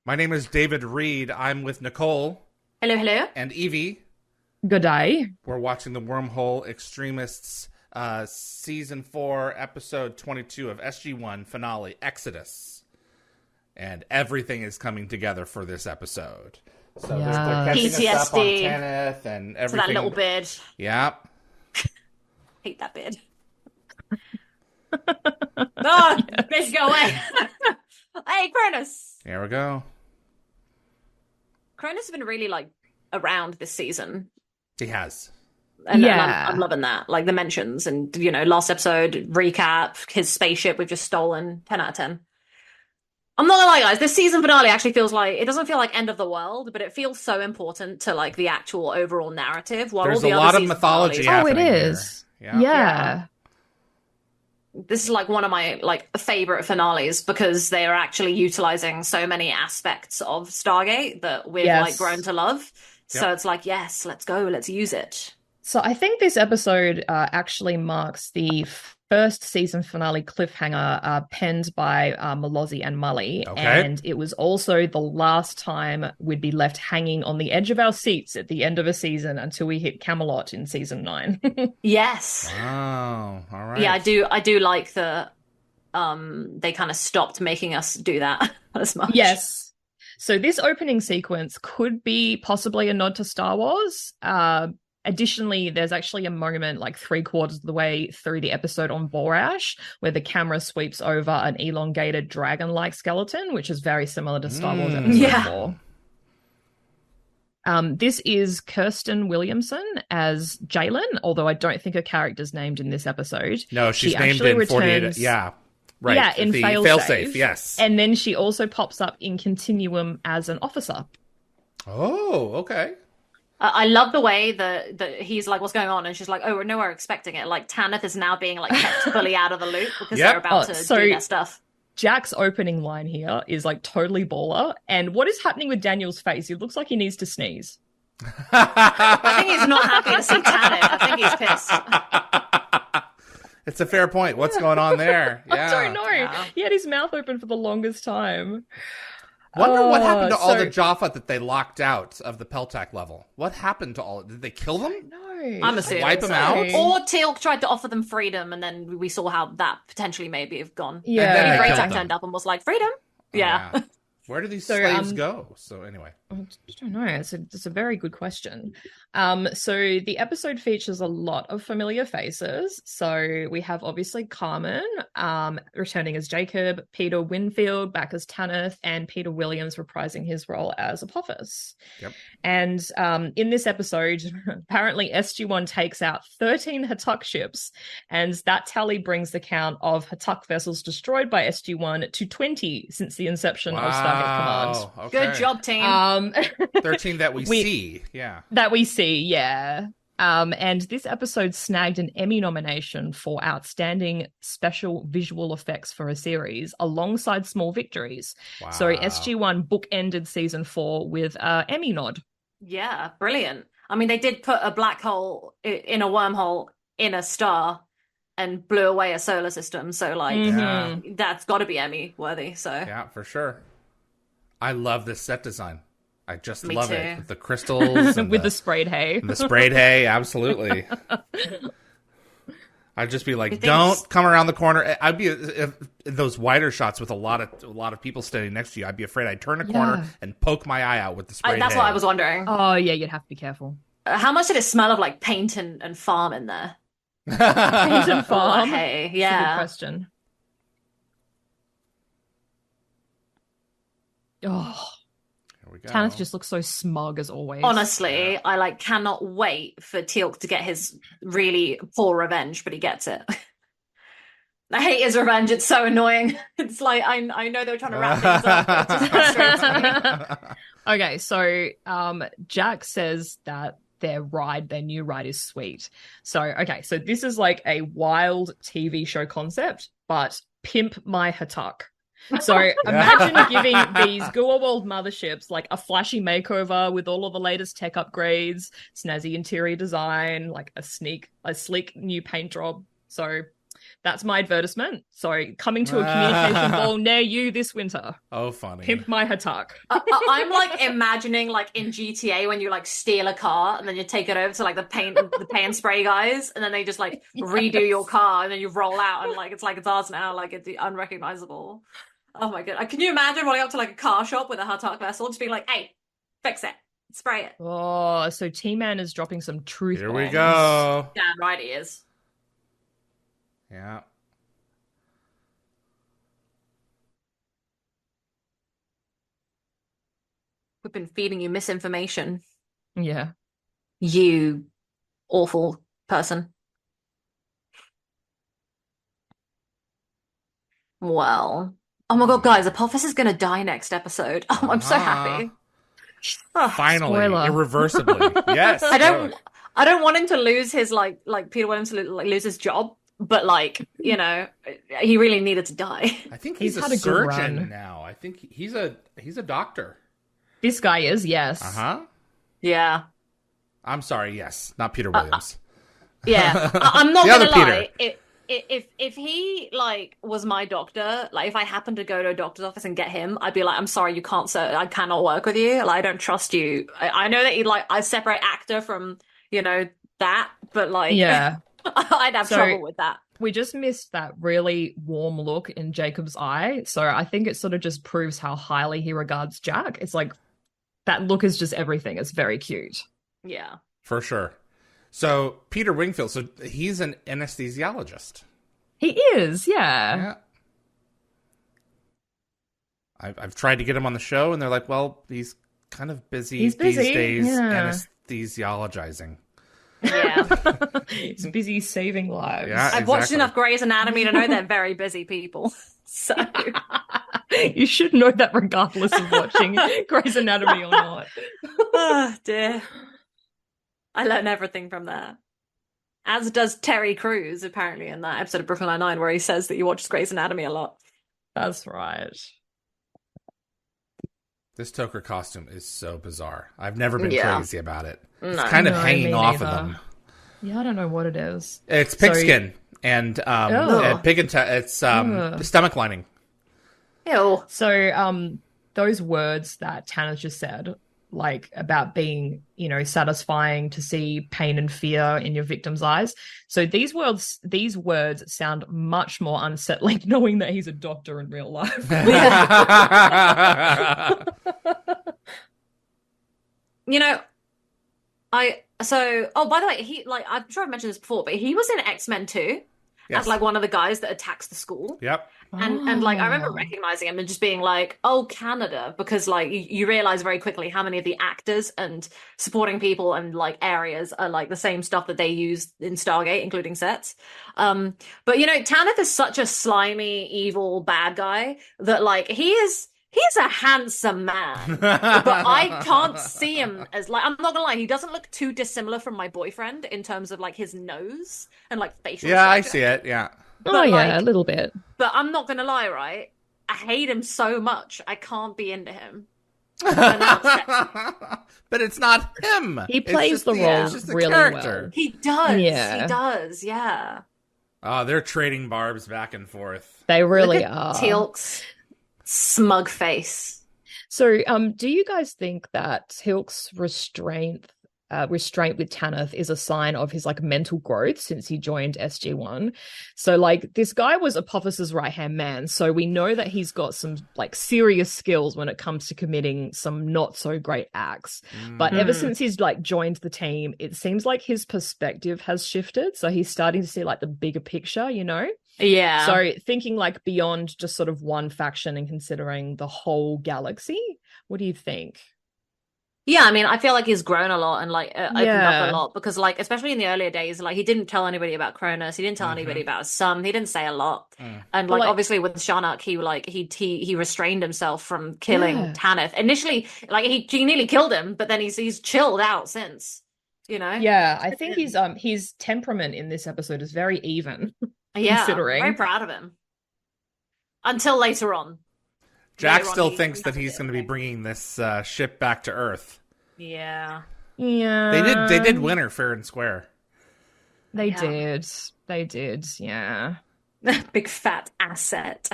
My name is David Reed. I'm with Nicole Hello, hello. and Evie. Good day. We're watching the Wormhole Extremists Season 4, Episode 22 of SG1 finale, Exodus. And everything is coming together for this episode. So they're catching us up on PTSD. Kenneth and To everything. that little beard. Yep. Hate that beard. Oh, let's go away. Hey, Cronus. Here we go. Cronus has been really, around this season. He has. And Yeah. I'm loving that. Like, the mentions and, last episode, recap, his spaceship we've just stolen. 10 out of 10. I'm not gonna lie, guys. This season finale actually feels like, it doesn't feel like end of the world, but it feels so important to, the actual overall narrative. While There's all a the lot other of season mythology finales- Oh, it happening is. here. Yeah. Yeah. This is one of my favorite finales because they are actually utilizing so many aspects of Stargate that we've Yes. grown to love. So Yep. it's yes, let's go, let's use it. So I think this episode actually marks the first season finale cliffhanger penned by Malozzi and Mully. Okay. And it was also the last time we'd be left hanging on the edge of our seats at the end of a season until we hit Camelot in season 9. Yes. Wow. All right. Yeah, I do like that they kind of stopped making us do that as much. Yes. So this opening sequence could be possibly a nod to Star Wars. Additionally, there's actually a moment 3/4 of the way through the episode on Borash where the camera sweeps over an elongated dragon-like skeleton, which is very similar to Star Wars Episode Yeah. 4. This is Kirsten Williamson as Jalen, although I don't think her character's named in this episode. No, she's She named actually in 48. returns- Yeah. Right. Yeah, in the Failsafe. Yes. And then she also pops up in Continuum as an officer. Oh, okay. I love the way that he's what's going on? And she's like, oh, we're nowhere expecting it. Tanith is now being kept fully out of the loop because Yep. they're about to so- do their stuff. Jack's opening line here is totally baller. And what is happening with Daniel's face? He looks like he needs to sneeze. I think he's not happy to see Tanith. I think he's pissed. It's a fair point. What's going on there? Yeah. I don't know. Yeah. He had his mouth open for the longest time. Wonder what happened to all so- the Jaffa that they locked out of the Peltac level. What happened to all? Did they kill them? No. I'm assuming Wipe 'em so. out? Or Teal'c tried to offer them freedom, and then we saw how that potentially maybe have gone. And then Yeah. they Maybe killed Greytac them. turned up and was like, freedom? Yeah. Where do these So, slaves go? So anyway. I don't know. It's a very good question. So the episode features a lot of familiar faces. So we have obviously Carmen returning as Jacob, Peter Winfield back as Tanith, and Peter Williams reprising his role as Apophis. Yep. And in this episode, apparently SG1 takes out 13 Hatuk ships, and that tally brings the count of Hatuk vessels destroyed by SG1 to 20 since the inception of Stargate Command. Okay. Good job, team. 13 that we see. Yeah. That we see, yeah. And this episode snagged an Emmy nomination for Outstanding Special Visual Effects for a Series, alongside Small Victories. Wow. So SG1 bookended season 4 with an Emmy nod. Yeah, brilliant. I mean, they did put a black hole in a wormhole in a star and blew away a solar system. So, Yeah. that's got to be Emmy worthy. So, Yeah, for sure. I love this set design. I just Me love too. it. With the crystals and with the sprayed hay. and the sprayed hay, absolutely. I'd just be like, Good "Don't things. come around the corner." I'd be if those wider shots with a lot of people standing next to you. I'd be afraid I'd turn a corner Yeah. and poke my eye out with the sprayed that's hay. what I was wondering. Oh, yeah, you'd have to be careful. How much did it smell of paint and farm in there? Paint and farm? Hey, That's a good yeah. question. Oh, Here we go. Tanith just looks so smug as always. Honestly, I cannot wait for Teal'c to get his really poor revenge, but he gets it. I hate his revenge. It's so annoying. It's I know they were trying to wrap things up, but it just frustrates me. Okay, so Jack says that their new ride is sweet. So this is a wild TV show concept, but pimp my Hatuk. So imagine giving these Goa'uld motherships a flashy makeover with all of the latest tech upgrades, snazzy interior design, a sleek new paint job. So That's my advertisement. So coming to a communication ball near you this winter. Oh, funny. Pimp my Hatak. I'm like imagining like in GTA when you like steal a car and then you take it over to like the paint and spray guys, and then they just like redo your car, and then you roll out and like it's ours now, like it's unrecognizable. Oh my god! Can you imagine rolling up to like a car shop with a Hatak vessel, just being like, "Hey, fix it, spray it." Oh, so T-Man is dropping some truth Here bombs. we go. Damn right he is. Yeah. We've been feeding you misinformation, Yeah. you awful person. Well, oh my god, guys, Apophis is gonna die next episode. Oh, I'm so happy. Oh, Finally, spoiler. irreversibly. Yes. I don't want him to lose his like Peter Williams to like, lose his job, but like he really needed to die. I think He's he's had a a good surgeon run. now. I think he's a doctor. This guy is, yes. Uh-huh. Yeah, I'm sorry, yes. Not Peter Williams. yeah. I'm not The gonna other lie. If he like was my doctor, like if I happened to go to a doctor's office and get him, I'd be like, I'm sorry, you can't. I cannot work with you. Like I don't trust you. I know that you like I separate actor from that, but like Yeah. I'd have trouble with that. We just missed that really warm look in Jacob's eye. So I think it sort of just proves how highly he regards Jack. It's like that look is just everything. It's very cute. Yeah. For sure. So, Peter Wingfield, so he's an anesthesiologist. He is, yeah. Yeah. I've tried to get him on the show, and they're like, well, he's kind of busy, He's busy, these days yeah. anesthesiologizing. Yeah. He's busy saving lives. Yeah. I've watched Exactly. enough Grey's Anatomy to know they're very busy people. So You should know that regardless of watching Grey's Anatomy or not. oh dear. I learn everything from that. As does Terry Crews, apparently, in that episode of Brooklyn Nine-Nine where he says that he watches Grey's Anatomy a lot. That's right. This Toker costume is so bizarre. I've never been Yeah. crazy about it. It's No. kind of No, hanging me off neither. of them. Yeah, I don't know what it is. It's So- pigskin and Ugh. pig it's Ugh. stomach lining. Ew. So, those words that Tanner just said, like about being, satisfying to see pain and fear in your victim's eyes. So these words sound much more unsettling knowing that he's a doctor in real life. By the way, he I'm sure I've mentioned this before, but he was in X-Men too, Yes. as like one of the guys that attacks the school. Yep. And like I remember Oh. recognizing him and just being like, oh, Canada, because like you realize very quickly how many of the actors and supporting people and like areas are like the same stuff that they use in Stargate, including sets. But Tanith is such a slimy, evil, bad guy that like he's a handsome man. But I can't see him as like, I'm not gonna lie, he doesn't look too dissimilar from my boyfriend in terms of like his nose and like facial Yeah, I structure. see it. Yeah. Oh, But, yeah, like- a little bit. But I'm not gonna lie, right? I hate him so much. I can't be into him. But it's not him. He It's plays just the role it's just the really character. well. He does. Yeah. He does. Yeah. Oh, they're trading barbs back and forth. They really Look at are. Teal'c's smug face. So, do you guys think that Hilk's restraint with Tanith is a sign of his like mental growth since he joined SG1? So, like, this guy was Apophis's right-hand man, so we know that he's got some like serious skills when it comes to committing some not so great acts. But ever since he's like joined the team, it seems like his perspective has shifted. So he's starting to see like the bigger picture, Yeah. So thinking like beyond just sort of one faction and considering the whole galaxy, what do you think? Yeah, I mean, I feel like he's grown a lot and like opened Yeah. up a lot because like especially in the earlier days, like he didn't tell anybody about Cronus, he didn't tell anybody about his son, he didn't say a lot. And Well, like like- obviously with Sharnak, he restrained himself from killing Yeah. Tanith. Initially, like he nearly killed him, but then he's chilled out since, Yeah, I think his temperament in this episode is very even. Yeah, considering. very proud of him. Until later on. Jack Later on, still he- thinks that he- he's going to be bringing this ship back to Earth. Yeah. Yeah. They did win her fair and square. They Yeah. did. Yeah. Big fat asset.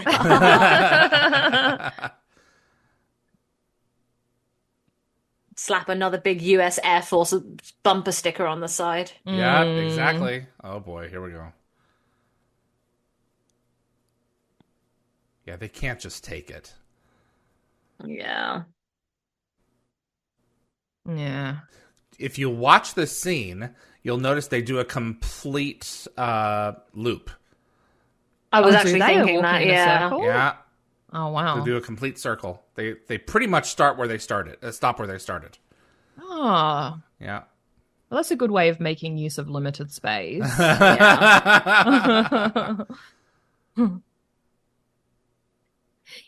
Slap another big US Air Force bumper sticker on the side. Yeah, Mm. exactly. Oh boy, here we go. Yeah, they can't just take it. Yeah. Yeah. If you watch this scene, you'll notice they do a complete loop. I was do actually they? thinking Walking that, in a yeah. circle? Yeah, Oh, they wow. do a complete circle. They pretty much start where they started. Stop where they started. Oh, Yeah. well, that's a good way of making use of limited space. Yeah.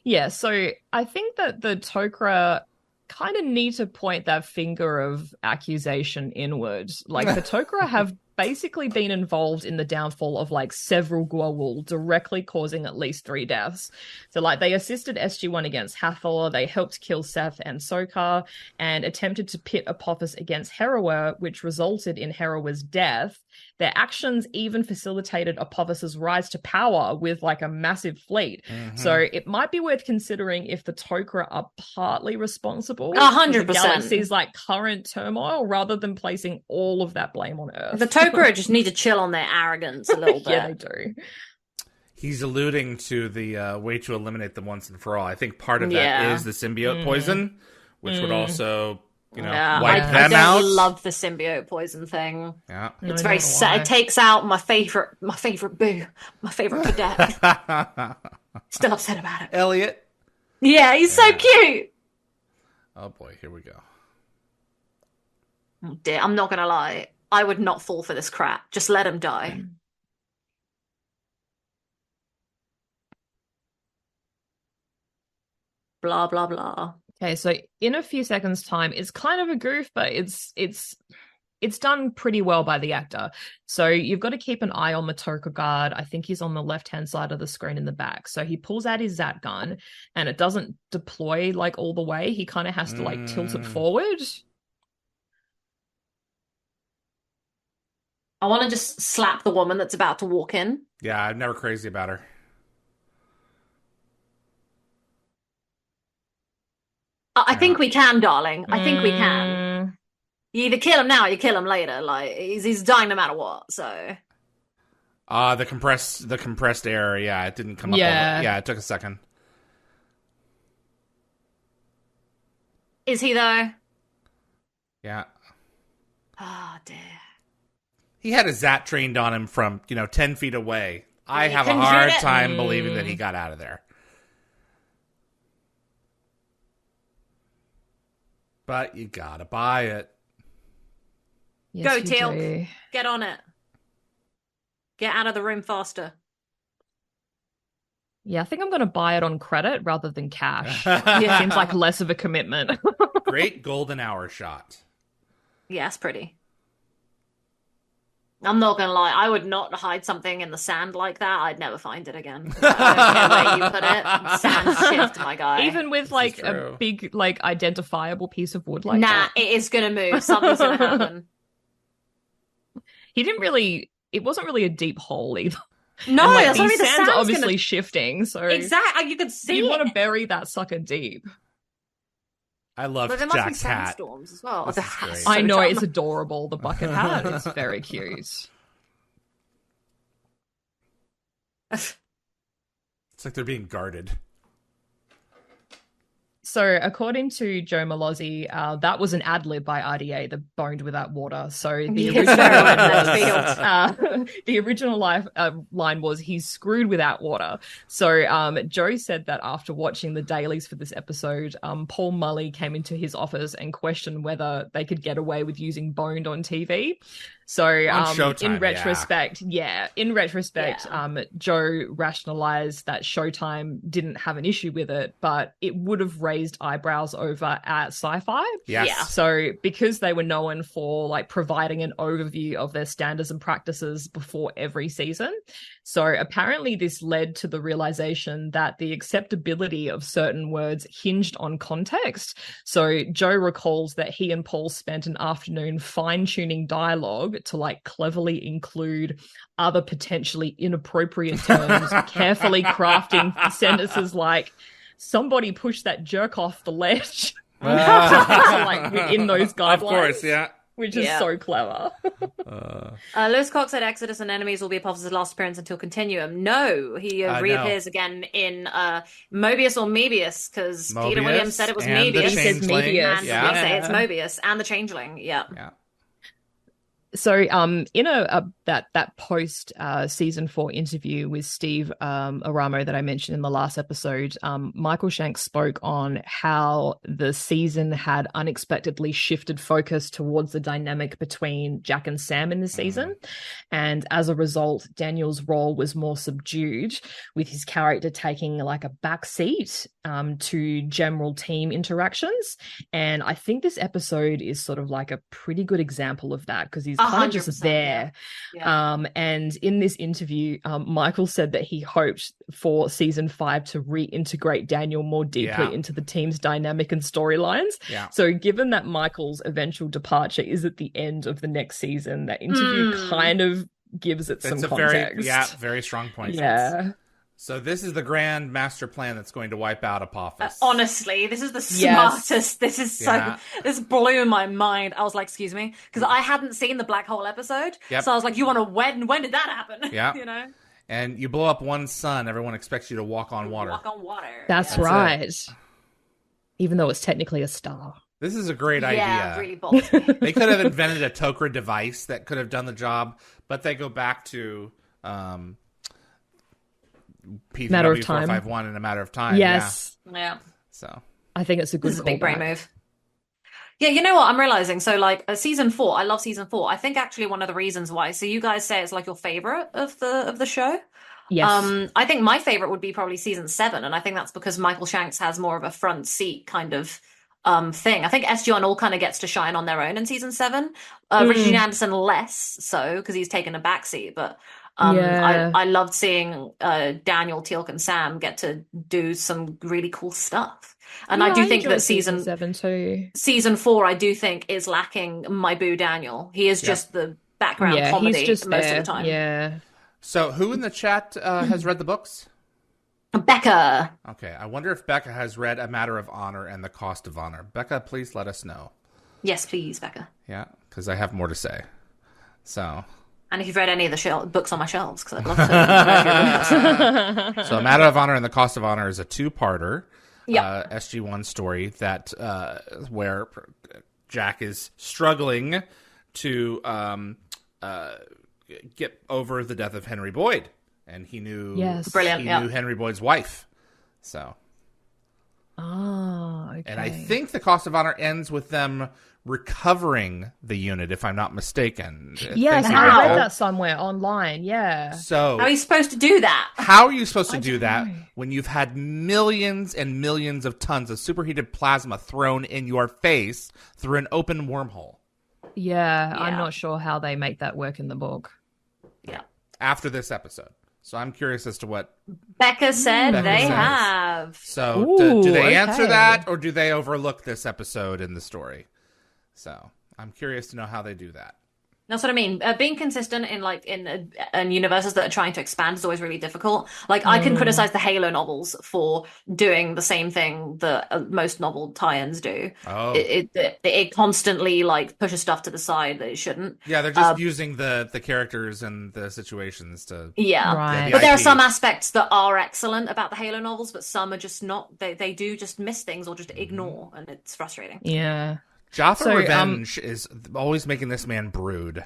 Yeah, so I think that the Tok'ra kind of need to point that finger of accusation inward. Like the Tok'ra have basically been involved in the downfall of like several Goa'uld, directly causing at least 3 deaths. So like they assisted SG1 against Hathor, they helped kill Seth and Sokar, and attempted to pit Apophis against Herawa, which resulted in Herawa's death. Their actions even facilitated Apophis's rise to power with like a massive fleet. Mhm. So it might be worth considering if the Tok'ra are partly responsible for 100%. the galaxy's like current turmoil, rather than placing all of that blame on Earth. The Tok'ra just need to chill on their arrogance a little bit. Yeah, they do. He's alluding to the way to eliminate them once and for all. I think part of that Yeah. is the symbiote poison, which would also, Yeah, wipe I them don't out. love the symbiote poison thing. Yeah. No, It's very neither sad. do I. It takes out my favorite boo, my favorite cadet. Still upset about it. Elliot. Yeah, he's so cute. Oh boy, here we go. Oh dear, I'm not gonna lie. I would not fall for this crap. Just let him die. Blah blah blah. Okay, so in a few seconds' time, it's kind of a goof, but it's done pretty well by the actor. So you've got to keep an eye on the Toka guard. I think he's on the left-hand side of the screen in the back. So he pulls out his Zat gun, and it doesn't deploy like all the way. He kind of has to like tilt it forward. I want to just slap the woman that's about to walk in. Yeah, I'm never crazy about her. I think we can, darling. I think we can. Mm, You either kill him now or you kill him later. Like he's dying no matter what. So The compressed air, yeah, it didn't come up. Yeah. Yeah, it took a second. is he though? Yeah. Oh dear. He had a Zat trained on him from, 10 feet away. I He have a couldn't shoot hard it? time believing that he got out of there. But you gotta buy it. yes, Go, you Teal. do. Get on it. Get out of the room faster. Yeah, I think I'm going to buy it on credit rather than cash. Yeah. Seems like less of a commitment. Great golden hour shot. Yeah, it's pretty. I'm not gonna lie, I would not hide something in the sand like that. I'd never find it again. I don't care where you put it. Sand shift, my guy. Even with like a true. big, like identifiable piece of wood like nah, that. it is gonna move. Something's gonna happen. He didn't really. It wasn't really a deep hole either. No, And, like, that's what I the mean. The sand's sand's obviously gonna... shifting, so Exactly. You can see you'd it. want to bury that sucker deep. I love But there must be Jack's hat. sandstorms as well. This The is hat's great. so I know dumb. it's adorable. The bucket hat. It's very cute. It's like they're being guarded. So, according to Joe Malozzi, that was an ad lib by RDA, the boned without water. So the Yes, original very line left was, the original line was he's screwed without water. So Joe said that after watching the dailies for this episode, Paul Mully came into his office and questioned whether they could get away with using boned on TV. So Showtime, in retrospect, Yeah. Joe rationalized that Showtime didn't have an issue with it, but it would have raised eyebrows over at Sci-Fi. Yes. Yeah. So because they were known for like providing an overview of their standards and practices before every season. So apparently this led to the realization that the acceptability of certain words hinged on context. So Joe recalls that he and Paul spent an afternoon fine-tuning dialogue dialogue to like cleverly include other potentially inappropriate terms, carefully crafting sentences like somebody pushed that jerk off the ledge. Like within those guidelines. Of course, yeah. Which is so clever. Lewis Cox said Exodus and Enemies will be Apostle's last appearance until Continuum. No, he reappears again in Mobius or Mebius, because Peter Williams said it was Mebius. He says Mebius. And we say it's Mobius and the Changeling. Yeah. So, in that post season 4 interview with Steve Aramo that I mentioned in the last episode, Michael Shanks spoke on how the season had unexpectedly shifted focus towards the dynamic between Jack and Sam in the season, and as a result, Daniel's role was more subdued, with his character taking like a back seat to general team interactions. And I think this episode is sort of like a pretty good example of that, because he's kind of just there. And in this interview, Michael said that he hoped for season 5 to reintegrate Daniel more deeply into the team's dynamic and storylines. So given that Michael's eventual departure is at the end of the next season, that interview kind of gives it some context. Very strong point. So this is the grand master plan that's going to wipe out Apophis. Honestly, this is the smartest. This is this blew my mind. I was like, excuse me, because I hadn't seen the black hole episode. So I was like, you want to when did that happen? You know? And you blow up one sun, everyone expects you to walk on water. Walk on water. That's right. Even though it's technically a star. This is a great idea. Yeah, really bold. They could have invented a Tok'ra device that could have done the job, but they go back to matter of time. 451 in a matter of time. Yes. Yeah. So I think it's a good big brain move. Yeah, you know what I'm realizing? So like season 4, I love season 4. I think actually one of the reasons why. So you guys say it's like your favorite of the show. Yes. I think my favorite would be probably season 7, and I think that's because Michael Shanks has more of a front seat kind of thing. I think SG1 all kind of gets to shine on their own in season 7. Richard Anderson less so because he's taken a backseat, but I loved seeing Daniel, Teal'c, and Sam get to do some really cool stuff. And I do think that season 7 too. Season 4, I do think, is lacking my boo Daniel. He is just the background comedy he's just most there. of the time. Yeah. So who in the chat has read the books? Becca. Okay, I wonder if Becca has read A Matter of Honor and The Cost of Honor. Becca, please let us know. Yes, please, Becca. Yeah, because I have more to say. So... And if you've read any of the books on my shelves, because I'd love to. So A Matter of Honor and The Cost of Honor is a 2-parter SG1 story that where Jack is struggling to get over the death of Henry Boyd. And he knew, knew Henry Boyd's wife. So. Oh, okay. And I think The Cost of Honor ends with them recovering the unit, if I'm not mistaken. Yes, I read that somewhere online, So how are you supposed to do that? How are you supposed to do that when you've had millions and millions of tons of superheated plasma thrown in your face through an open wormhole? Yeah, I'm not sure how they make that work in the book. Yeah. After this episode. So I'm curious as to what Becca said they have. So do they answer that, or do they overlook this episode in the story? So I'm curious to know how they do that. That's what I mean. Being consistent in universes that are trying to expand is always really difficult. Like, I can criticize the Halo novels for doing the same thing that most novel tie-ins do. Oh. It constantly like pushes stuff to the side that it shouldn't. Yeah, they're just using the characters and the situations to right. But there are some aspects that are excellent about the Halo novels, but some are just not. They do just miss things or just ignore, and it's frustrating. Yeah. Jaffa Revenge is always making this man brood.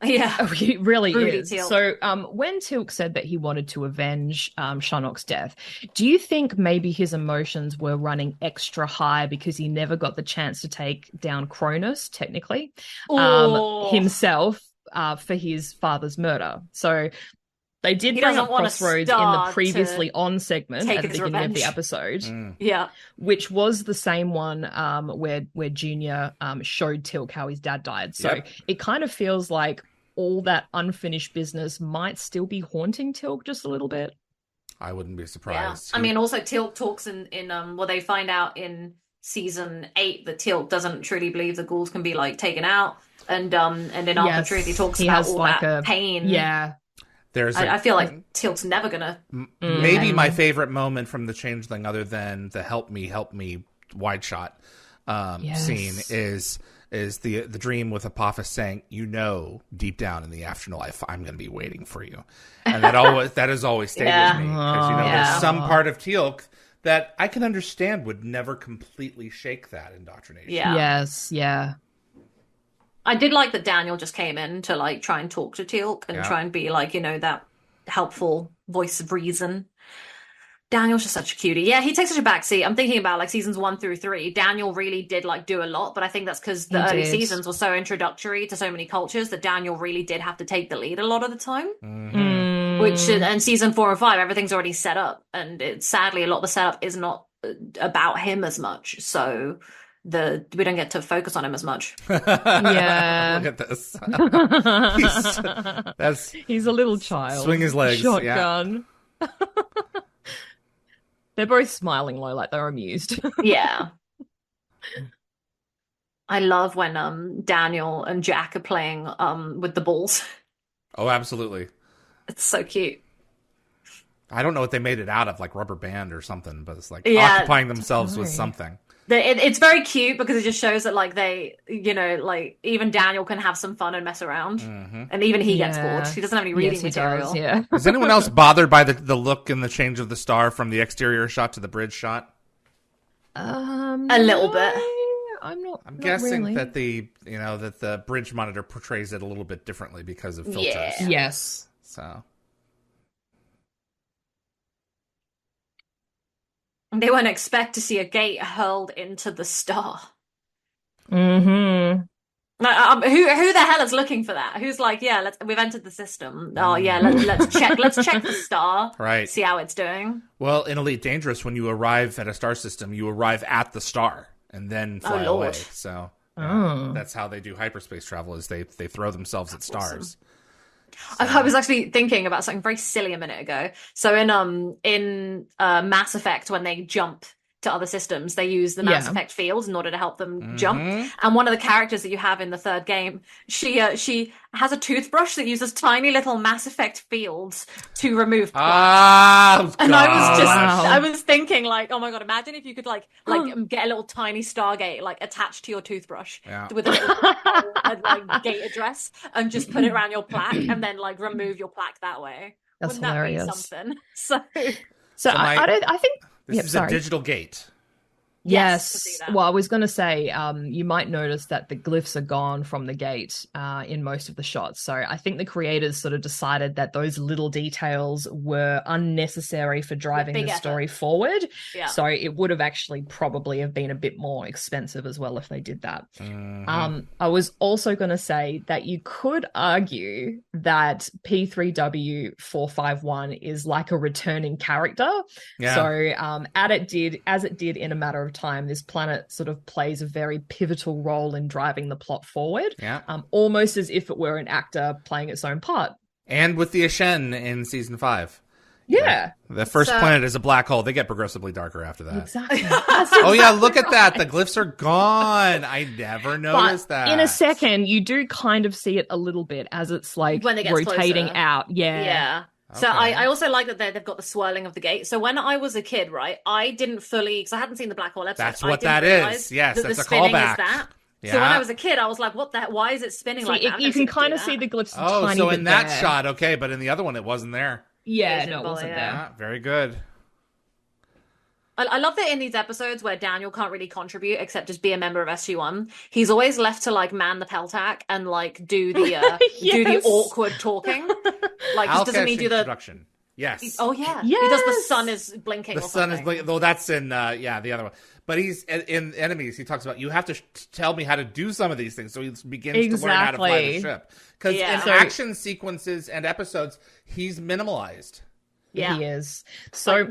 Yeah. Oh, he really Broody is. Teal'c. So when Teal'c said that he wanted to avenge Shinnok's death, do you think maybe his emotions were running extra high because he never got the chance to take down Cronus, technically, himself for his father's murder? So they did bring up Crossroads in the previously on segment at the beginning of the episode. Yeah. Which was the same one where Junior showed Teal'c how his dad died. So it kind of feels like all that unfinished business might still be haunting Teal'c just a little bit. I wouldn't be surprised. Yeah. I mean, also Teal'c talks in they find out in season 8 that Teal'c doesn't truly believe the ghouls can be like taken out, and in Arc of Truth he talks about all like that pain. Yeah. I feel like Teal'c's never gonna. Maybe my favorite moment from the Changeling, other than the help me wide shot scene, is the dream with Apophis saying, deep down in the afterlife, I'm going to be waiting for you, and that has always stayed with me, because there's some part of Teal'c that I can understand would never completely shake that indoctrination. Yeah. Yes. Yeah. I did like that Daniel just came in to like try and talk to Teal'c and try and be like, that helpful voice of reason. Daniel's just such a cutie. Yeah, he takes such a backseat. I'm thinking about like seasons 1 through 3. Daniel really did like do a lot, but I think that's because the early seasons were so introductory to so many cultures that Daniel really did have to take the lead a lot of the time. And season 4 and 5, everything's already set up, and sadly a lot of the setup is not about him as much. So we don't get to focus on him as much. Yeah. Look at this. He's a little child. Swing his legs. Shotgun. Yeah. They're both smiling low, like they're amused. Yeah. I love when Daniel and Jack are playing with the balls. Oh, absolutely. It's so cute. I don't know what they made it out of, like rubber band or something, but it's like occupying themselves with something. It's very cute because it just shows that like they, like even Daniel can have some fun and mess around, and even he gets bored. He doesn't have any reading material. Does, Is anyone else bothered by the look and the change of the star from the exterior shot to the bridge shot? A little bit. I'm guessing really. that that the bridge monitor portrays it a little bit differently because of filters. Yeah. Yes. So. They won't expect to see a gate hurled into the star. Mm-hmm. Who the hell is looking for that? Who's like, we've entered the system. Oh yeah, let's check. Let's check the star. Right. See how it's doing. Well, in Elite Dangerous, when you arrive at a star system, you arrive at the star and then fly away. So that's how they do hyperspace travel. Is they throw themselves at stars. I was actually thinking about something very silly a minute ago. So in Mass Effect, when they jump to other systems, they use the Mass Effect fields in order to help them jump. And one of the characters that you have in the third game, she has a toothbrush that uses tiny little Mass Effect fields to remove plaque. And I was thinking like, oh my god, imagine if you could like get a little tiny Stargate like attached to your toothbrush with a little gate address and just put it around your plaque and then like remove your plaque that way. That's Wouldn't hilarious. That be something? So I think this is a digital gate. Yes. Well, I was going to say, you might notice that the glyphs are gone from the gate in most of the shots. So I think the creators sort of decided that those little details were unnecessary for driving the story forward. Yeah. So it would have actually probably have been a bit more expensive as well if they did that. I was also going to say that you could argue that P3W451 is like a returning character. Yeah. So as it did in A Matter of Time, this planet sort of plays a very pivotal role in driving the plot forward, almost as if it were an actor playing its own part. And with the Ashen in season 5. Yeah. The first planet is a black hole. They get progressively darker after that. Exactly. Oh, yeah, look at that. The glyphs are gone. I never noticed that. In a second, you do kind of see it a little bit as it's like rotating closer. Out. Yeah. Yeah. So I also like that they've got the swirling of the gate. So when I was a kid, right, I didn't fully, because I hadn't seen the black hole episode. That's what that is. Yes, that's a callback. Yeah. So when I was a kid, I was like, "What? Why is it spinning like that?" You can kind of see the glyphs. Oh, so in that shot, okay, but in the other one, it wasn't there. Yeah, no, it wasn't there. Yeah, very good. I love that in these episodes where Daniel can't really contribute except just be a member of SG1, he's always left to like man the Peltac and like do the do the awkward talking. Like, just doesn't he do the introduction? Yes. Oh yeah. Yes. He does the sun is blinking. The sun is blinking. Though that's in the other one. But he's in Enemies. He talks about you have to tell me how to do some of these things. So he begins to learn how to fly the ship. Because in action sequences and episodes, he's minimalized. Yeah. He is. So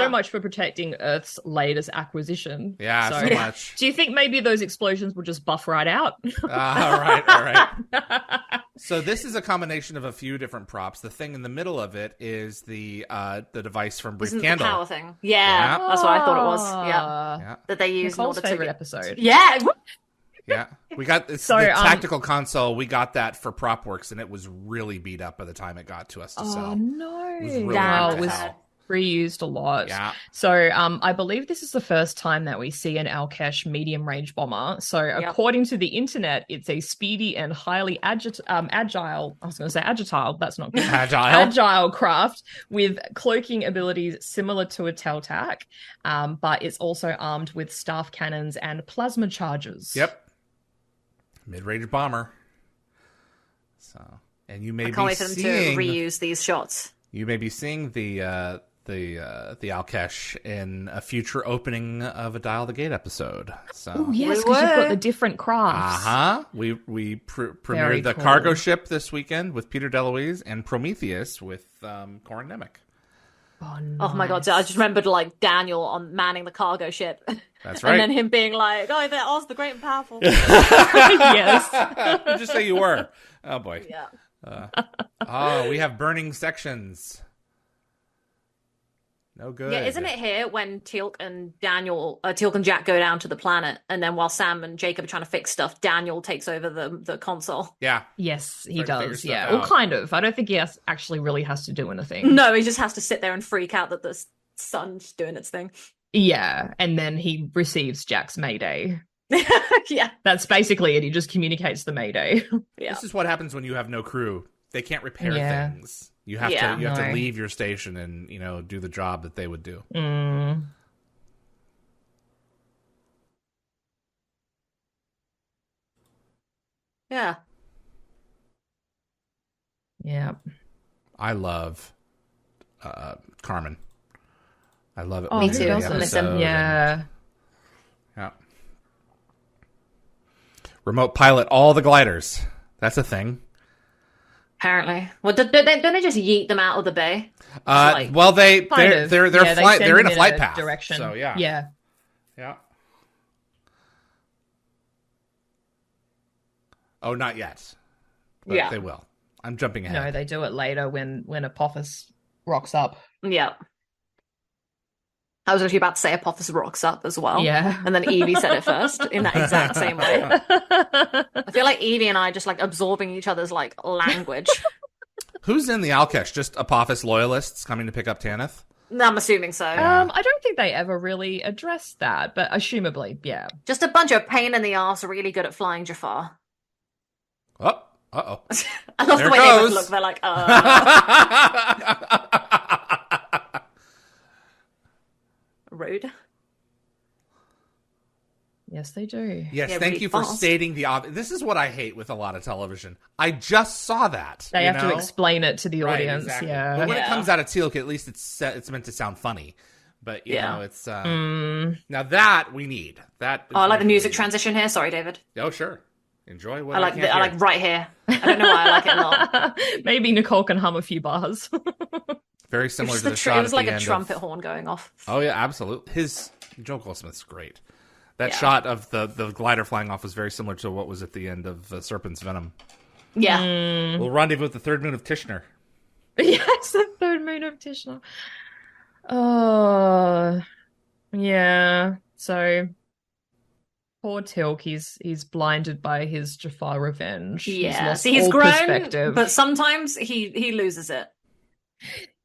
much for protecting Earth's latest acquisition. Yeah, so much. Do you think maybe those explosions will just buff right out? All right. So this is a combination of a few different props. The thing in the middle of it is the device from Brief Isn't Candle. the power thing? Yeah, that's what I thought it was. Ah. Yeah. That they use Nicole's in order favorite to episode. Yeah. Yeah. We got the tactical console. We got that for PropWorks, and it was really beat up by the time it got to us to sell. Oh no! It was really Damn. hard It to was sell. reused a lot. Yeah. So I believe this is the first time that we see an Alkesh medium range bomber. So according to the internet, it's a speedy and highly agile. I was going to say agile. That's not good. Agile craft with cloaking abilities similar to a Teltac, but it's also armed with staff cannons and plasma charges. Yep. Mid-range bomber. So, and you may I can't be wait for them to seeing reuse these shots. You may be seeing the Alkesh in a future opening of a Dial the Gate episode. So Oh yes, because you've got the different crafts. We premiered Very the cool. cargo ship this weekend with Peter DeLuise and Prometheus with Corin Nemec. Oh, Oh my god! So I just remembered like Daniel on manning the cargo ship. That's right. And then him being like, "Oh, they're Oz, the great and powerful." Yes. Just say you were. Oh boy. Yeah. We have burning sections. No good. Yeah, isn't it here when Teal'c and Jack go down to the planet, and then while Sam and Jacob are trying to fix stuff, Daniel takes over the console? Yeah. Yes, he Try to figure does. stuff Yeah, out. well, kind of. I don't think he actually really has to do anything. No, he just has to sit there and freak out that the sun's doing its thing. Yeah, and then he receives Jack's Mayday. Yeah. That's basically it. He just communicates the Mayday. Yeah. This is what happens when you have no crew. They can't repair Yeah. things. You have Yeah. to leave your station and do the job that they would do. Mm. Yeah. Yeah. I love Carmen. I love it. Oh, when Me they too. do the Also miss him. episode and- Yeah. yeah. Remote pilot all the gliders. That's a thing. Apparently. Well, don't they just yeet them out of the bay? Like, Well, they're Kind of. they're Yeah, they flight. send They're in them a flight path direction. So yeah. Yeah. Oh, not yet. But Yeah. they will. I'm jumping ahead. No, they do it later when Apophis rocks up. Yeah. I was actually about to say Apophis rocks up as well. Yeah. And then Evie said it first in that exact same way. I feel like Evie and I just like absorbing each other's like language. Who's in the Alkesh? Just Apophis loyalists coming to pick up Tanith? I'm assuming so. I don't think they ever really addressed that, but assumably, yeah. Just a bunch of pain in the arse, really good at flying Jafar. Oh, uh-oh. I love There the way it they goes. both look. They're like, rude. Yes, they do. Yes, Yeah, thank really you for fast. stating the obvious. This is what I hate with a lot of television. I just saw that. They you have to know? explain it to the Right, audience. exactly. Yeah. But when it Yeah. comes out of Teal'c, at least it's meant to sound funny. But you Yeah. know, it's Mm. now that we need that. Oh, I like the music information transition here. Sorry, David. we need. Oh, sure. Enjoy what I like can't I hear. like right here. I don't know why I like it a lot. Maybe Nicole can hum a few bars. Very It similar was, to the it shot was at like the a end trumpet of, horn going off. Oh yeah, absolutely. Joel Goldsmith's great. That Yeah. shot of the glider flying off was very similar to what was at the end of Serpent's Venom. Yeah. Mm. We'll rendezvous with the third moon of Tishnar. Yes, the third moon of Tishnar. Oh, yeah. So poor Teal'c, he's blinded by his Jafar revenge. He's Yeah. lost See, he's all grown, perspective. but sometimes he loses it.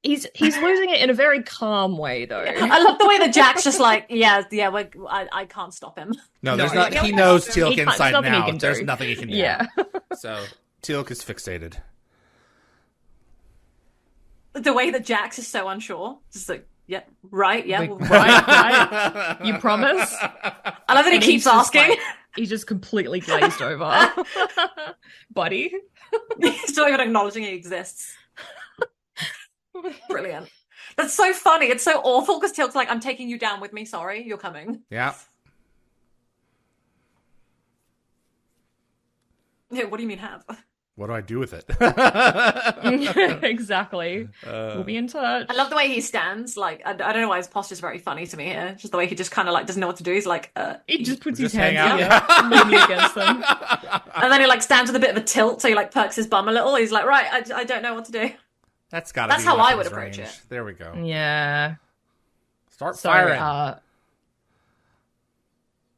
He's losing it in a very calm way, though. I love the way that Jack's just like, I can't stop him. No, No, there's he not. can't He knows stop him. Teal'c He can't- there's inside nothing he now. can There's do. nothing he can do. Yeah. So Teal'c is fixated. The way that Jax is so unsure. Just like, yeah, right, yeah. Like, right. You promise? I love that he And keeps he's just asking. like- he's just completely glazed over. Buddy. He's not even acknowledging he exists. Brilliant. That's so funny. It's so awful because Teal'c's like, I'm taking you down with me. Sorry, you're coming. Yeah. Yeah, what do you mean have? what do I do with it? Exactly. We'll be in touch. I love the way he stands. Like, I don't know why his posture's very funny to me here. Just the way he just kind of like doesn't know what to do. He's like, He just puts his just hang hands out. leaning against them. and then he like stands with a bit of a tilt, so he like perks his bum a little. He's like, right, I don't know what to do. That's gotta That's be how I weapons would approach range. it. There we go. Yeah. Start So, firing.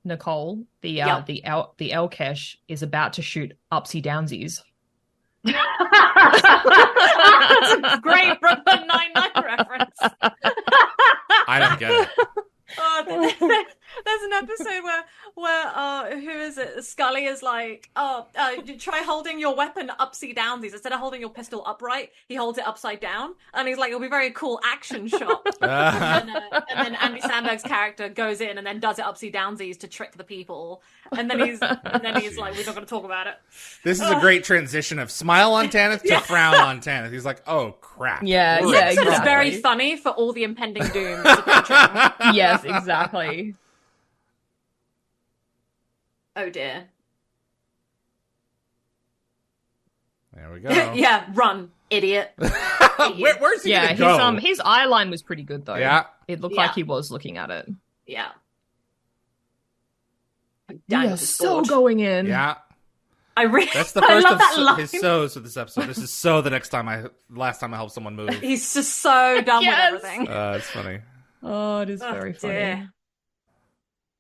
Nicole, the Yep. Elkesh is about to shoot upsy downsies. That's a great Brooklyn Nine-Nine reference. I don't get it. There's an episode where who is it? Scully is like, try holding your weapon upside downsies instead of holding your pistol upright. He holds it upside down, and he's like, it'll be a very cool action shot. and then Andy Samberg's character goes in and then does it upside downsies to trick the people, and then he's like, we're not going to talk about it. This is a great transition of smile on Tanith to frown on Tanith. He's like, oh crap. Yeah, This yeah, episode is very exactly. funny for all the impending doom it's approaching. Yes, exactly. Oh dear. There we go. Yeah, run, idiot. Where's he Yeah, gonna go? his eye line was pretty good though. Yeah. It looked Yeah. like he was looking at it. Yeah. We Daniel are just so scored. going in. Yeah. I really That's the I first love of that line. his so's for this episode. This is so the last time I help someone move. He's just so done Yes. with everything. It's funny. Oh, it is Oh, very funny. dear.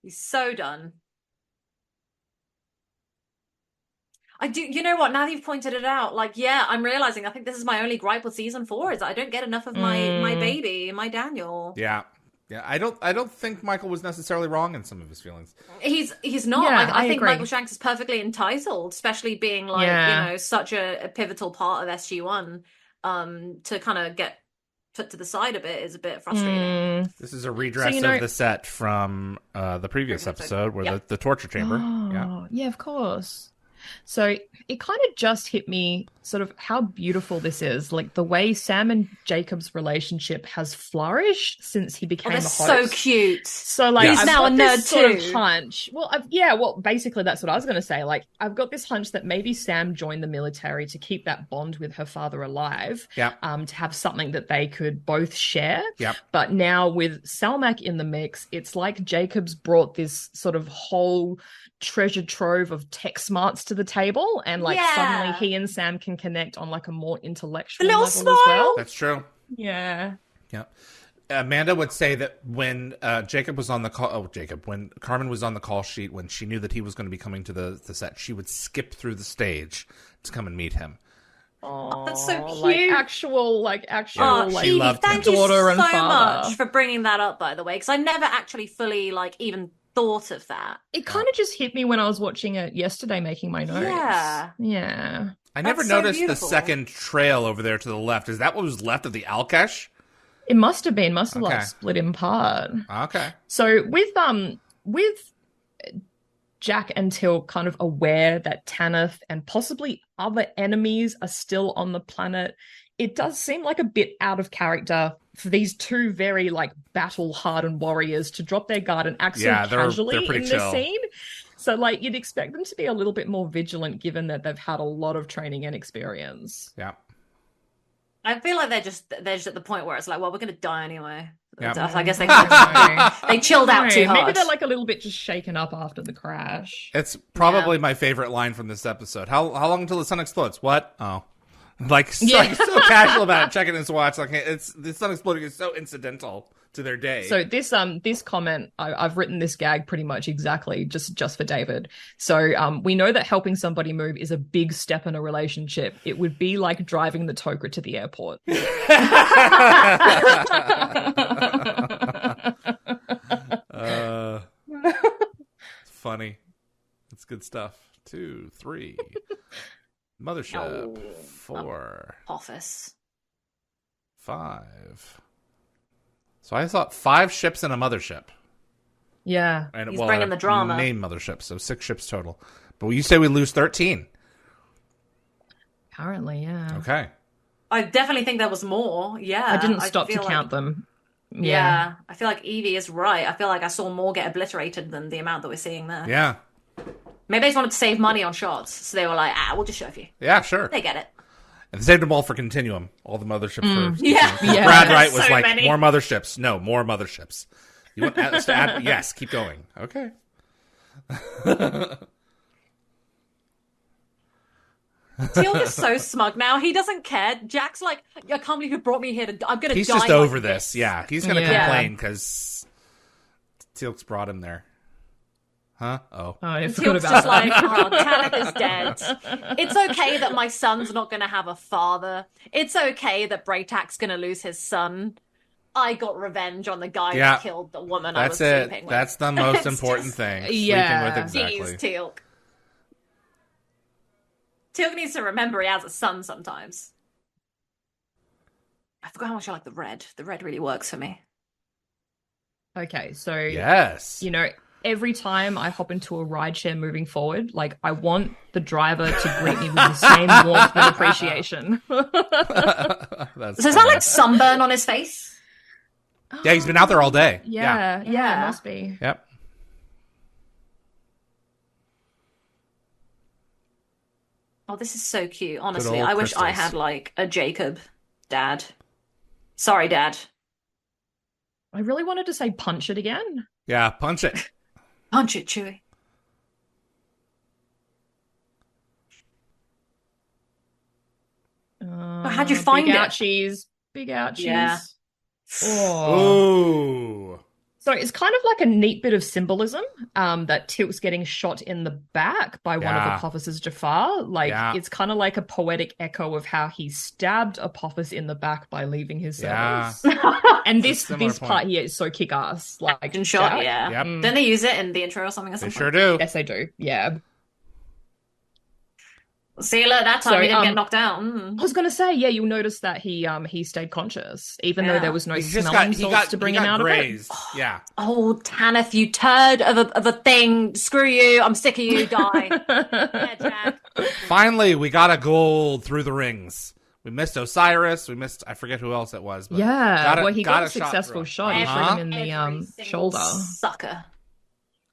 He's so done. I do. You know what? Now that you've pointed it out, like, yeah, I'm realizing. I think this is my only gripe with season 4 is that I don't get enough of my baby, my Daniel. Yeah. Yeah. I don't think Michael was necessarily wrong in some of his feelings. He's not. Yeah, I I think agree. Michael Shanks is perfectly entitled, especially being like Yeah. such a pivotal part of SG1. To kind of get put to the side a bit is a bit frustrating. This is a redress So, of the set from the previous episode where Yep. the torture chamber. Yeah. Oh, yeah, of course. So it kind of just hit me sort of how beautiful this is. Like the way Sam and Jacob's relationship has flourished since he Oh, became they're a host. so cute. So like He's I've now got a this nerd sort of too. hunch. Well, basically that's what I was going to say. Like I've got this hunch that maybe Sam joined the military to keep that bond with her father alive. Yeah. To have something that they could both share. Yep. But now with Salmac in the mix, it's like Jacob's brought this sort of whole treasure trove of tech smarts to the table, and like Yeah. suddenly he and Sam can connect on like a more intellectual A little level as well. smile. That's true. Yeah. Yeah. Amanda would say that when Jacob was on the call, when Carmen was on the call sheet, when she knew that he was going to be coming to the set, she would skip through the stage to come and meet him. Oh, that's so Like cute. actual, Oh, like She loved him. thank you daughter so and father. much for bringing that up, by the way, because I never actually fully like even thought of that. It kind of just hit me when I was watching it yesterday, making my notes. Yeah. Yeah. I never That's so noticed beautiful. the second trail over there to the left. Is that what was left of the Alkesh? It must have like Okay. split in part. Okay. So with Jack and Till kind of aware that Tanith and possibly other enemies are still on the planet, it does seem like a bit out of character for these two very like battle-hardened warriors to drop their guard and act so Yeah, they're casually pretty in chill. this scene. So like you'd expect them to be a little bit more vigilant given that they've had a lot of training and experience. Yeah. I feel like they're just at the point where it's like, well, we're gonna die anyway. Yeah. I guess they chilled out too hard. Maybe they're like a little bit just shaken up after the crash. It's probably my favorite line from this episode. How long until the sun explodes? What? Oh. Like so, Yeah. so casual about it, checking his watch. Like it's the sun exploding is so incidental to their day. So this comment, I've written this gag pretty much exactly just for David. So we know that helping somebody move is a big step in a relationship. It would be like driving the Toker to the airport. It's funny. It's good stuff. 2, 3. Mothership. 4, Office. 5. So I thought 5 ships and a mothership. Yeah. And He's bringing the drama. Main mothership, so 6 ships total. But you say we lose 13. Apparently, yeah. Okay. I definitely think there was more. Yeah. I didn't stop to feel count them. Yeah. I feel like Evie is right. I feel like I saw more get obliterated than the amount that we're seeing there. Yeah. Maybe they just wanted to save money on shots, so they were like, we'll just show you. Yeah, sure. They get it. And they saved them all for Continuum. All the motherships for Yeah. Yeah. Brad Wright was So like, many. more motherships. No, more motherships. You want us to add? Yes, keep going. Okay. Teal'c is so smug now. He doesn't care. Jack's like, I can't believe you brought me here. I'm going to die. He's just like over this. Yeah, he's going to Yeah. complain because Teal'c's brought him there. Huh? Oh. Oh, I forgot Teal'c's about just that. like, Tanith is dead. It's okay that my son's not going to have a father. It's okay that Braytak's going to lose his son. I got revenge on the guy Yeah. that killed the woman I was That's it. sleeping with. That's the most It's important just- thing. Yeah. Sleeping with, Jeez, exactly. Teal'c. Teal'c needs to remember he has a son sometimes. I forgot how much I like the red. The red really works for me. Okay, so Yes. you know, every time I hop into a rideshare moving forward, like I want the driver to greet me with the same warmth and appreciation. That's So is that like sunburn on his face? Yeah, he's been out there all day. Yeah, Yeah. it must be. Yep. Oh, this is so cute. Honestly, old I wish I crystals. had like a Jacob dad. Sorry, Dad. I really wanted to say punch it again. Yeah, punch it. Punch it, Chewie. how'd you find big it? ouchies. Big ouchies. Yeah. Oh. Ooh. So it's kind of like a neat bit of symbolism that Teal'c's getting shot in the back by one of Yeah. Apophis's Jafar. Like, Yeah. it's kind of like a poetic echo of how he stabbed Apophis in the back by leaving his Yeah. service. And It's a this similar part point. here is so kick-ass. Like, Action shot, Jack. yeah. Yep. Then they use it in the intro or something. Or They something. sure do. Yes, they do. Yeah. See, look, that time So, he didn't get knocked out. Mm. I was gonna say, yeah, you'll notice that he stayed conscious, even though Yeah. there was no He just smelling got, he salts got, to bring he him got out grazed. of Yeah. Oh, Tanith, you turd of a thing. Screw you. I'm sick of you. Die. it. Yeah, Jack. Finally, we got a gold through the rings. We missed Osiris. We missed, I forget who else it was. But Yeah, well, he got a shot successful through. shot. He Uh-huh. shot him in the Every single shoulder. Sucker.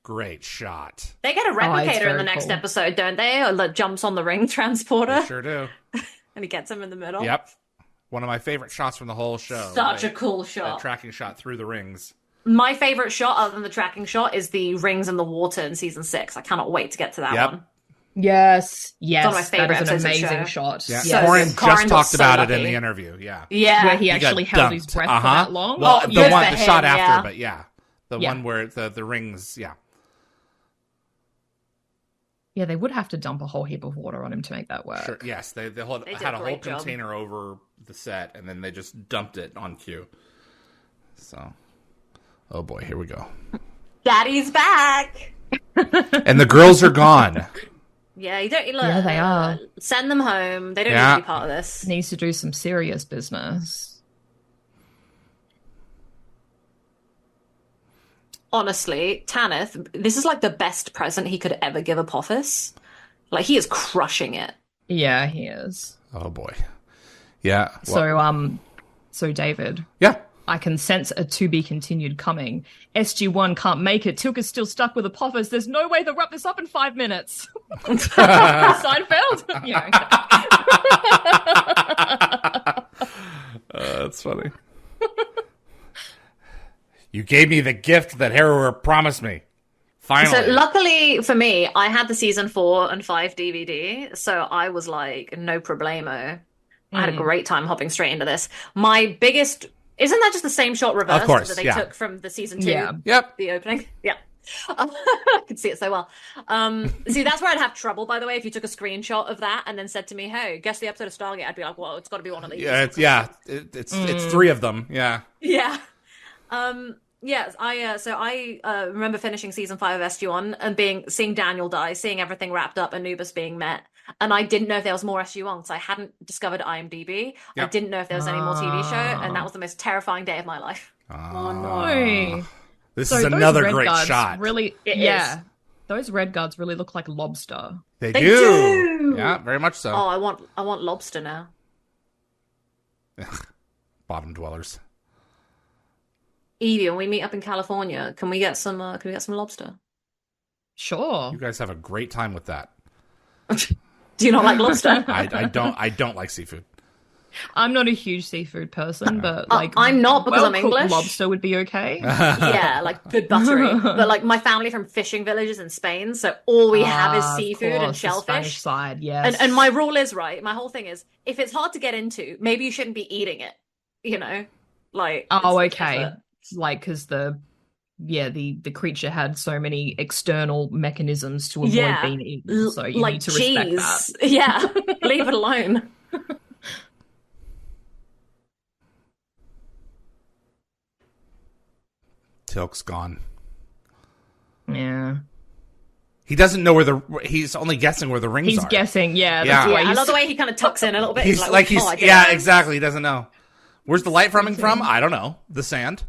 Great shot. They get a it's replicator in the very next cool. episode, don't they? Or like jumps on the ring transporter They sure do. and he gets him in the middle. Yep. One of my favorite shots from the whole show. Such a That- cool That shot. tracking shot through the rings. My favorite shot, other than the tracking shot, is the rings in the water in season 6. I cannot wait to get to that Yep. one. Yes, one of my yes, favorite that is an episodes of the amazing show. shot. Yeah. So Corin good. Corin just got talked so about it in lucky. the interview. Yeah. Yeah. Where he He actually got held his dumped. breath Uh-huh. for that long. Well, Oh, the good one, for the him, shot yeah. after, but yeah. The Yeah. one where the rings, yeah. Yeah, they would have to dump a whole heap of water on him to make that work. Sure. Yes, they They did had a a whole great job. container over the set, and then they just dumped it on cue. So, oh boy, here we go. Daddy's back. And the girls are gone. Yeah, you don't. Look, Yeah, they are. Send them home. They don't Yeah. need to be part of this. Needs to do some serious business. Honestly, Tanith, this is like the best present he could ever give Apophis. Like he is crushing it. Yeah, he is. Oh boy. Yeah. Well, So David, yeah. I can sense a to be continued coming. SG1 can't make it. Teal'c is still stuck with Apophis. There's no way they'll wrap this up in 5 minutes. Seinfeld? Yeah. That's funny. You gave me the gift that Harrower promised me. Finally. So luckily for me, I had the season 4 and 5 DVD, so I was like, no problemo. I had a great time hopping straight into this. My biggest isn't that just the same shot reversed course, that they yeah. took from the season 2? Yeah. Yep. The opening? Yeah. I could see it so well. See, that's where I'd have trouble, by the way, if you took a screenshot of that and then said to me, hey, guess the episode of Stargate, I'd be like, well, it's got to be one of these. Yeah. It's 3 of them. Yeah. Yeah. Yes, I remember finishing season 5 of SG1 and seeing Daniel die, seeing everything wrapped up, Anubis being met, and I didn't know if there was more SG1 because I hadn't discovered IMDb. I Yep. didn't know if there was any more TV show, and that was the most terrifying day of my life. Oh no. This So is those another red great guards shot. Really, It yeah. Those red guards really look like lobster. They They do. do! Yeah, very much so. Oh, I want lobster now. Bottom dwellers. Evie, when we meet up in California, can we get some lobster? Sure. You guys have a great time with that. Do you not like lobster? I don't like seafood. I'm not a huge seafood person, but like I'm not because I'm well-cooked English. lobster would be okay. Yeah, like good buttery. But like my family from fishing villages in Spain, so all we have is seafood and the shellfish. Spanish side, yes. And my rule is, right, my whole thing is, if it's hard to get into, maybe you shouldn't be eating it. You know? Like oh, it's okay. effort. Like because the creature had so many external mechanisms to avoid being eaten, so you like need to respect that. cheese. Yeah, leave it alone. Tilk's gone. Yeah. He doesn't know he's only guessing where the rings are. He's guessing, yeah. Yeah. That's why I love the way he kind of tucks in a little bit. He's oh, I didn't know. exactly. He doesn't know. Where's the light coming from? I don't know. The sand.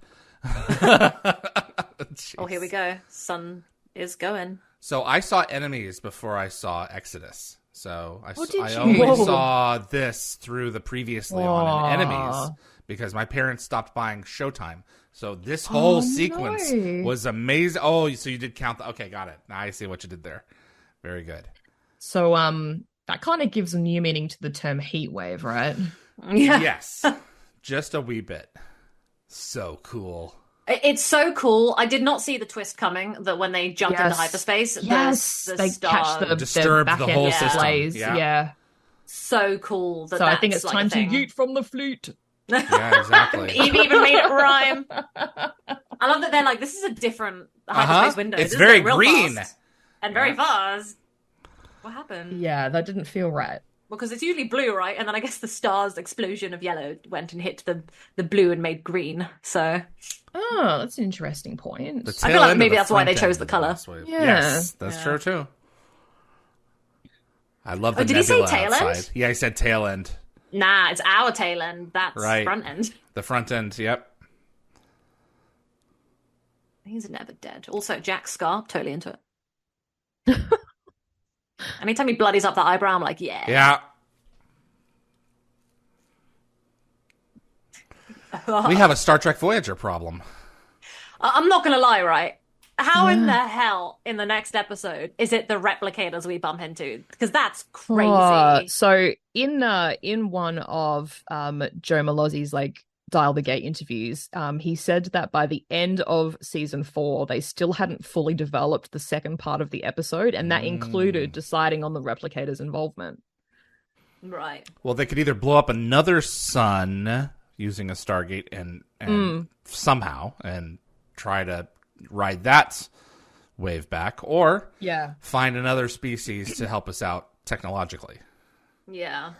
Oh, here we go. Sun is going. So I saw Enemies before I saw Exodus. So I did you? only Whoa. saw this through the previously on in Enemies because my parents stopped buying Showtime. So this whole sequence was amazing. Oh, so you did count okay, got it. Now I see what you did there. Very good. So that kind of gives a new meaning to the term heat wave, right? Yeah. Yes. Just a wee bit. So cool. It's so cool. I did not see the twist coming that when they jumped into hyperspace, they star catch disturbed back the end whole system. blaze. Yeah. so cool. So I think it's time to yeet from the flute. Yeah, exactly. Eve even made it rhyme. I love that they're like, this is a different hyperspace window. It's This is very real green. fast and very fast. What happened? Yeah, that didn't feel right. Because it's usually blue, right? And then I guess the star's explosion of yellow went and hit the blue and made green. So Oh, that's an interesting point. I feel like maybe that's why they chose the color. Yeah. Yes, that's true too. I love the did he say nebula tail outside. end? Yeah, he said tail end. Nah, it's our tail end. That's Right. front end. The front end, yep. He's never dead. Also, Jack's scar, totally into it. Anytime he bloodies up that eyebrow, I'm like, yeah. Yeah. We have a Star Trek Voyager problem. I'm not gonna lie, right? How in the hell in the next episode is it the replicators we bump into? Because that's crazy. So in one of Joe Malozzi's like Dial the Gate interviews, he said that by the end of season 4, they still hadn't fully developed the second part of the episode, and that included deciding on the replicators' involvement. Right. Well, they could either blow up another sun using a Stargate and somehow and try to ride that wave back, or find another species to help us out technologically. Yeah.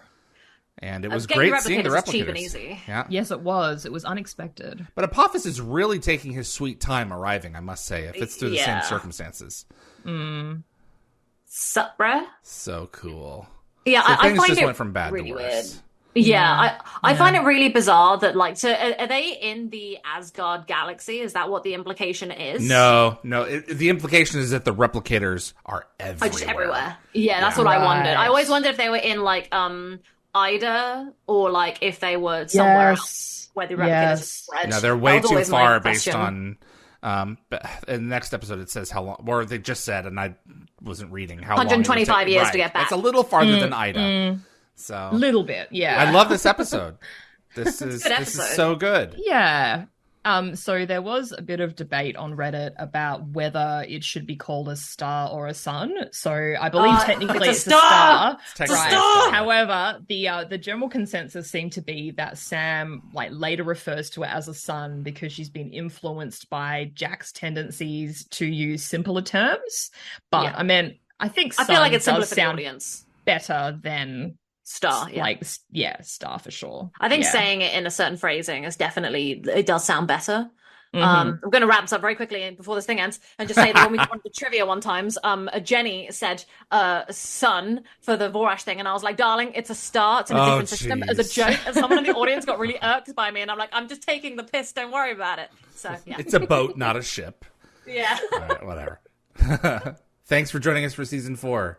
And it was getting great seeing the replicators is cheap replicators. and easy. Yeah. Yes, it was. It was unexpected. But Apophis is really taking his sweet time arriving, I must say, if it's through the same circumstances. Sup, bruh? So cool. Yeah, So I things find just it went from bad really to weird. worse. Yeah, I find it really bizarre that, like, so are they in the Asgard galaxy? Is that what the implication is? No. The implication is that the replicators are everywhere. Just everywhere. Yeah, that's what I wondered. I always wondered if they were in, like, Ida, or, like, if they were somewhere else where the replicators are spread. No, they're way That was too always my far based question. on... but in the next episode, it says how long... Or they just said, and I wasn't reading how long... 125 years to get back. It's a little farther than Ida. So A little bit, yeah. I love this episode. This is episode. so good. Yeah. So there was a bit of debate on Reddit about whether it should be called a star or a sun. So I believe technically it's a star. It's technically Right. a star. However, the general consensus seemed to be that Sam like later refers to it as a sun because she's been influenced by Jack's tendencies to use simpler terms. But I mean, I think I feel like it's sun simpler does for the sound audience. better than Star, yeah. like star for sure. I think Yeah. saying it in a certain phrasing is definitely, it does sound better. I'm going to wrap this up very quickly before this thing ends and just say that when we went to trivia one times, Jenny said sun for the Vorash thing, and I was like, darling, it's a star, it's in a different system, as a joke, and someone in the audience got really irked by me, and I'm like, I'm just taking the piss, don't worry about it. So yeah. It's a boat, not a ship. Yeah. All right, whatever. Thanks for joining us for season 4.